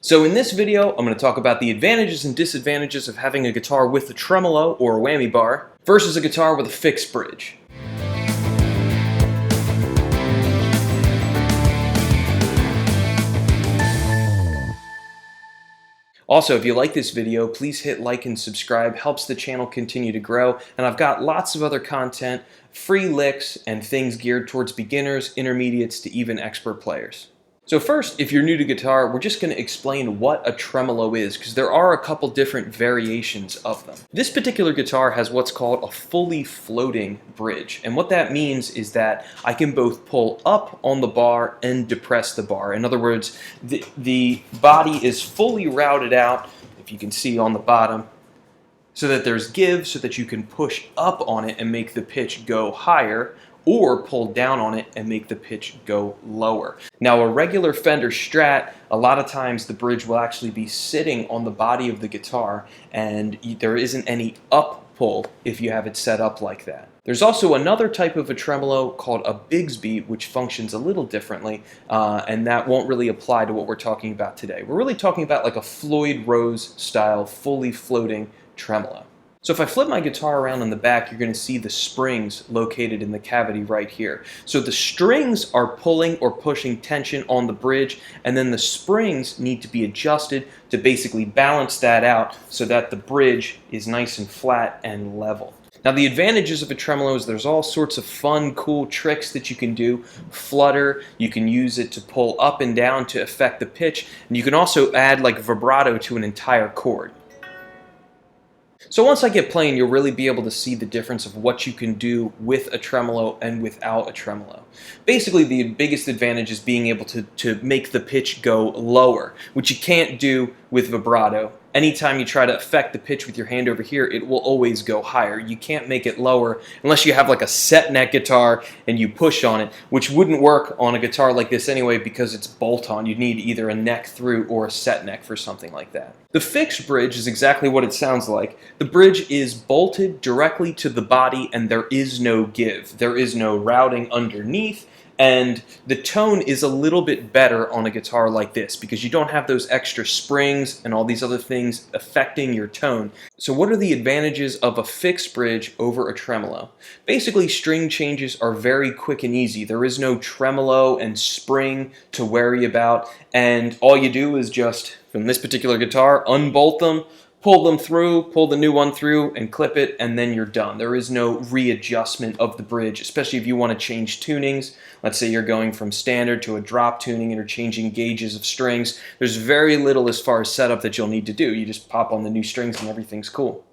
So in this video, I'm going to talk about the advantages and disadvantages of having a guitar with a tremolo or a whammy bar versus a guitar with a fixed bridge. Also, if you like this video, please hit like and subscribe. Helps the channel continue to grow. And I've got lots of other content, free licks, and things geared towards beginners, intermediates, to even expert players. So first, if you're new to guitar, we're just going to explain what a tremolo is, because there are a couple different variations of them. This particular guitar has what's called a fully floating bridge, and what that means is that I can both pull up on the bar and depress the bar. In other words, the body is fully routed out, if you can see on the bottom, so that there's give, so that you can push up on it and make the pitch go higher, or pull down on it and make the pitch go lower. Now, a regular Fender Strat, a lot of times the bridge will actually be sitting on the body of the guitar, and there isn't any up pull if you have it set up like that. There's also another type of a tremolo called a Bigsby, which functions a little differently, and that won't really apply to what we're talking about today. We're really talking about like a Floyd Rose style, fully floating tremolo. So if I flip my guitar around on the back, you're going to see the springs located in the cavity right here. So the strings are pulling or pushing tension on the bridge, and then the springs need to be adjusted to basically balance that out so that the bridge is nice and flat and level. Now, the advantages of a tremolo is there's all sorts of fun, cool tricks that you can do. Flutter, you can use it to pull up and down to affect the pitch, and you can also add like vibrato to an entire chord. So once I get playing, you'll really be able to see the difference of what you can do with a tremolo and without a tremolo. Basically, the biggest advantage is being able to make the pitch go lower, which you can't do with vibrato. Anytime you try to affect the pitch with your hand over here, it will always go higher. You can't make it lower unless you have like a set neck guitar and you push on it, which wouldn't work on a guitar like this anyway because it's bolt-on. You'd need either a neck through or a set neck for something like that. The fixed bridge is exactly what it sounds like. The bridge is bolted directly to the body and there is no give. There is no routing underneath. And the tone is a little bit better on a guitar like this because you don't have those extra springs and all these other things affecting your tone. So what are the advantages of a fixed bridge over a tremolo? Basically, string changes are very quick and easy. There is no tremolo and spring to worry about, and all you do is just, from this particular guitar, unbolt them, pull them through, pull the new one through, and clip it, and then you're done. There is no readjustment of the bridge, especially if you want to change tunings. Let's say you're going from standard to a drop tuning and you're changing gauges of strings. There's very little as far as setup that you'll need to do. You just pop on the new strings and everything's cool.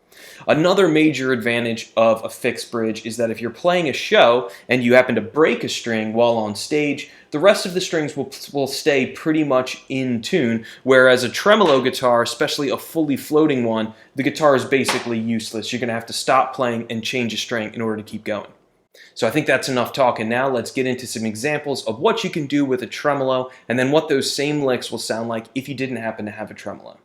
Another major advantage of a fixed bridge is that if you're playing a show and you happen to break a string while on stage, the rest of the strings will stay pretty much in tune, whereas a tremolo guitar, especially a fully floating one, the guitar is basically useless. You're going to have to stop playing and change a string in order to keep going. So I think that's enough talking now. Let's get into some examples of what you can do with a tremolo and then what those same licks will sound like if you didn't happen to have a tremolo.